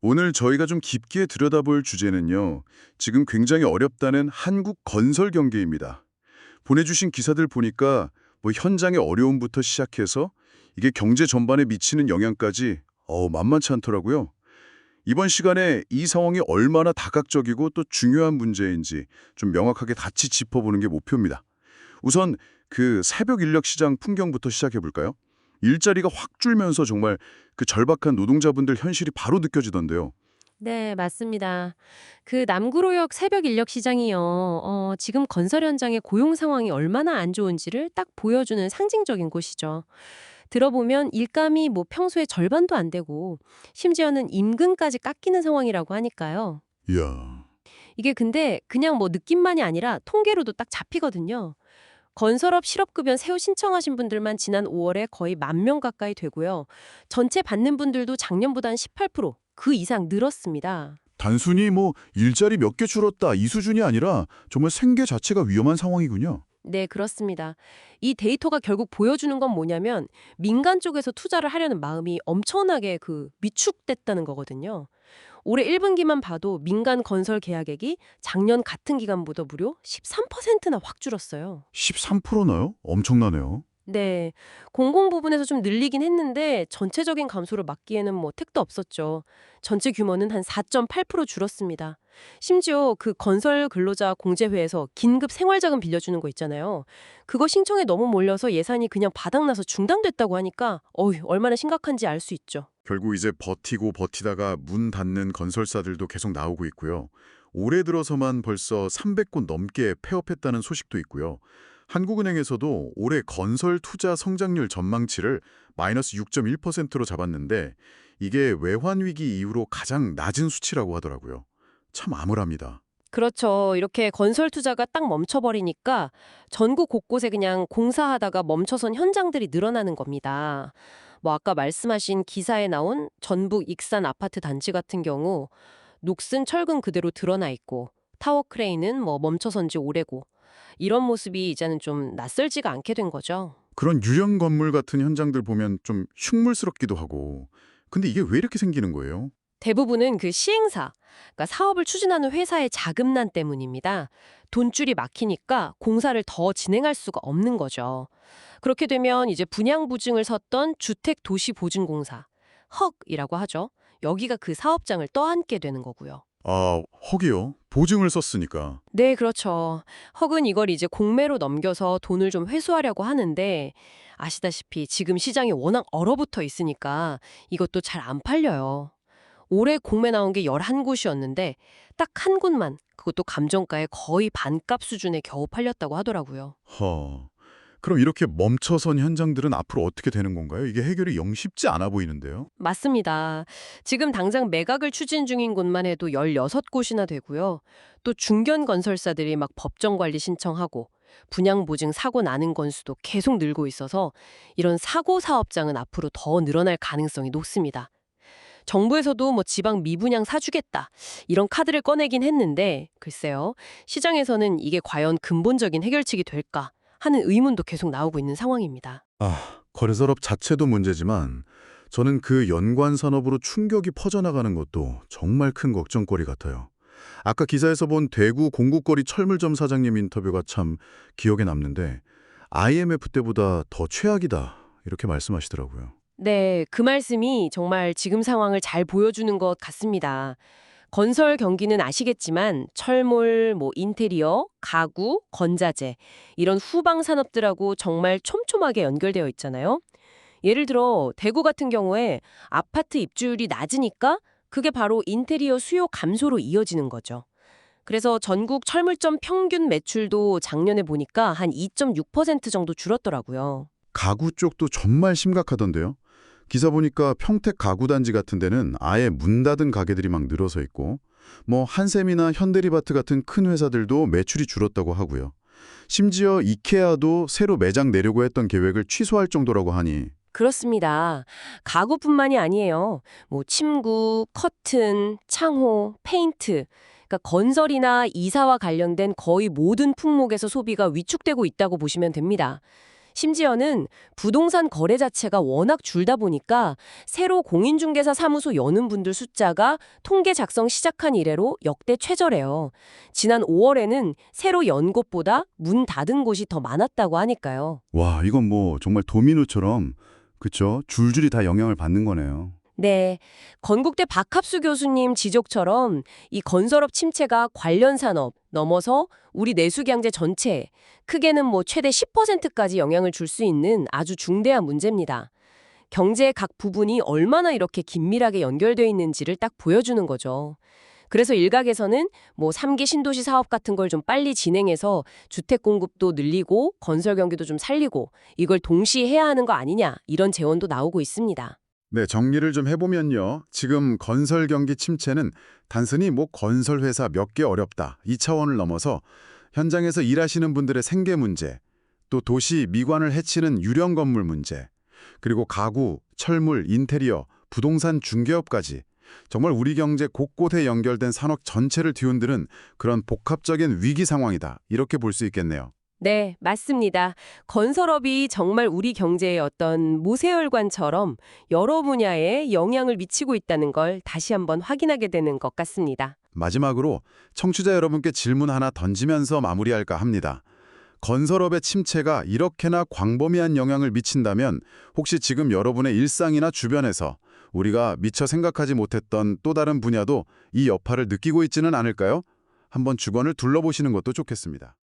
오늘 저희가 좀 깊게 들여다볼 주제는요. 지금 굉장히 어렵다는 한국 건설 경기입니다. 보내주신 기사들 보니까 뭐 현장의 어려움부터 시작해서 이게 경제 전반에 미치는 영향까지 만만치 않더라고요. 이번 시간에 이 상황이 얼마나 다각적이고 또 중요한 문제인지 좀 명확하게 같이 짚어보는 게 목표입니다. 우선 그 새벽 인력 시장 풍경부터 시작해 볼까요? 일자리가 확 줄면서 정말 그 절박한 노동자분들 현실이 바로 느껴지던데요. 네, 맞습니다. 그 남구로역 새벽 인력 시장이요. 지금 건설 현장의 고용 상황이 얼마나 안 좋은지를 딱 보여주는 상징적인 곳이죠. 들어보면 일감이 뭐 평소에 절반도 안 되고 심지어는 임금까지 깎이는 상황이라고 하니까요. 이야. 이게 근데 그냥 뭐 느낌만이 아니라 통계로도 딱 잡히거든요. 건설업 실업급여 새우 신청하신 분들만 지난 5월에 거의 10,000명 가까이 되고요. 전체 받는 분들도 작년보다 한 18%그 이상 늘었습니다. 단순히 뭐 일자리 몇 개 줄었다 이 수준이 아니라 정말 생계 자체가 위험한 상황이군요. 네, 그렇습니다. 이 데이터가 결국 보여주는 건 뭐냐면 민간 쪽에서 투자를 하려는 마음이 엄청나게 위축됐다는 거거든요. 올해 1분기만 봐도 민간 건설 계약액이 작년 같은 기간보다 무려 13%나 확 줄었어요. 13%나요? 엄청나네요. 네, 공공 부분에서 좀 늘리긴 했는데 전체적인 감소를 막기에는 뭐 택도 없었죠. 전체 규모는 한 4.8% 줄었습니다. 심지어 그 건설 근로자 공제회에서 긴급 생활자금 빌려주는 거 있잖아요. 그거 신청에 너무 몰려서 예산이 그냥 바닥나서 중단됐다고 하니까 얼마나 심각한지 알 수 있죠. 결국 이제 버티고 버티다가 문 닫는 건설사들도 계속 나오고 있고요. 올해 들어서만 벌써 300곳 넘게 폐업했다는 소식도 있고요. 한국은행에서도 올해 건설 투자 성장률 전망치를 마이너스 6.1%로 잡았는데 이게 외환 위기 이후로 가장 낮은 수치라고 하더라고요. 참 암울합니다. 그렇죠. 이렇게 건설 투자가 딱 멈춰버리니까 전국 곳곳에 그냥 공사하다가 멈춰선 현장들이 늘어나는 겁니다. 뭐 아까 말씀하신 기사에 나온 전북 익산 아파트 단지 같은 경우 녹슨 철근 그대로 드러나 있고 타워 크레인은 뭐 멈춰선 지 오래고 이런 모습이 이제는 좀 낯설지가 않게 된 거죠. 그런 유령 건물 같은 현장들 보면 좀 흉물스럽기도 하고 근데 이게 왜 이렇게 생기는 거예요? 대부분은 그 시행사, 그러니까 사업을 추진하는 회사의 자금난 때문입니다. 돈줄이 막히니까 공사를 더 진행할 수가 없는 거죠. 그렇게 되면 이제 분양보증을 섰던 주택도시보증공사, 헉이라고 하죠. 여기가 그 사업장을 떠안게 되는 거고요. 아, 허기요. 보증을 썼으니까. 네, 그렇죠. 헉은 이걸 이제 공매로 넘겨서 돈을 좀 회수하려고 하는데 아시다시피 지금 시장이 워낙 얼어붙어 있으니까 이것도 잘 안 팔려요. 올해 공매 나온 게 11곳이었는데 딱 한 곳만 그것도 감정가의 거의 반값 수준에 겨우 팔렸다고 하더라고요. 허. 그럼 이렇게 멈춰선 현장들은 앞으로 어떻게 되는 건가요? 이게 해결이 영 쉽지 않아 보이는데요. 맞습니다. 지금 당장 매각을 추진 중인 곳만 해도 16곳이나 되고요. 또 중견 건설사들이 막 법정 관리 신청하고 분양 보증 사고 나는 건수도 계속 늘고 있어서 이런 사고 사업장은 앞으로 더 늘어날 가능성이 높습니다. 정부에서도 뭐 지방 미분양 사주겠다 이런 카드를 꺼내긴 했는데 글쎄요. 시장에서는 이게 과연 근본적인 해결책이 될까 하는 의문도 계속 나오고 있는 상황입니다. 거래설업 자체도 문제지만 저는 그 연관 산업으로 충격이 퍼져나가는 것도 정말 큰 걱정거리 같아요. 아까 기사에서 본 대구 공구거리 철물점 사장님 인터뷰가 참 기억에 남는데 IMF 때보다 더 최악이다 이렇게 말씀하시더라고요. 네, 그 말씀이 정말 지금 상황을 잘 보여주는 것 같습니다. 건설 경기는 아시겠지만 철물, 뭐 인테리어, 가구, 건자재 이런 후방 산업들하고 정말 촘촘하게 연결되어 있잖아요. 예를 들어 대구 같은 경우에 아파트 입주율이 낮으니까 그게 바로 인테리어 수요 감소로 이어지는 거죠. 그래서 전국 철물점 평균 매출도 작년에 보니까 한 2.6% 정도 줄었더라고요. 가구 쪽도 정말 심각하던데요. 기사 보니까 평택 가구단지 같은 데는 아예 문 닫은 가게들이 막 늘어서 있고 뭐 한샘이나 현대리바트 같은 큰 회사들도 매출이 줄었다고 하고요. 심지어 이케아도 새로 매장 내려고 했던 계획을 취소할 정도라고 하니 그렇습니다. 가구뿐만이 아니에요. 뭐 침구, 커튼, 창호, 페인트. 그러니까 건설이나 이사와 관련된 거의 모든 품목에서 소비가 위축되고 있다고 보시면 됩니다. 심지어는 부동산 거래 자체가 워낙 줄다 보니까 새로 공인중개사 사무소 여는 분들 숫자가 통계 작성 시작한 이래로 역대 최저래요. 지난 5월에는 새로 연 곳보다 문 닫은 곳이 더 많았다고 하니까요. 와, 이건 뭐 정말 도미노처럼 그쵸? 줄줄이 다 영향을 받는 거네요. 네, 건국대 박합수 교수님 지적처럼 이 건설업 침체가 관련 산업 넘어서 우리 내수경제 전체에 크게는 뭐 최대 10%까지 영향을 줄 수 있는 아주 중대한 문제입니다. 경제의 각 부분이 얼마나 이렇게 긴밀하게 연결돼 있는지를 딱 보여주는 거죠. 그래서 일각에서는 뭐 3기 신도시 사업 같은 걸 좀 빨리 진행해서 주택 공급도 늘리고 건설 경기도 좀 살리고 이걸 동시에 해야 하는 거 아니냐 이런 제언도 나오고 있습니다. 네, 정리를 좀 해보면요. 지금 건설 경기 침체는 단순히 뭐 건설 회사 몇 개 어렵다 이 차원을 넘어서 현장에서 일하시는 분들의 생계 문제, 또 도시 미관을 해치는 유령 건물 문제, 그리고 가구, 철물, 인테리어, 부동산 중개업까지 정말 우리 경제 곳곳에 연결된 산업 전체를 뒤흔드는 그런 복합적인 위기 상황이다. 이렇게 볼 수 있겠네요. 네, 맞습니다. 건설업이 정말 우리 경제의 어떤 모세혈관처럼 여러 분야에 영향을 미치고 있다는 걸 다시 한번 확인하게 되는 것 같습니다. 마지막으로 청취자 여러분께 질문 하나 던지면서 마무리할까 합니다. 건설업의 침체가 이렇게나 광범위한 영향을 미친다면 혹시 지금 여러분의 일상이나 주변에서 우리가 미처 생각하지 못했던 또 다른 분야도 이 여파를 느끼고 있지는 않을까요? 한번 주변을 둘러보시는 것도 좋겠습니다.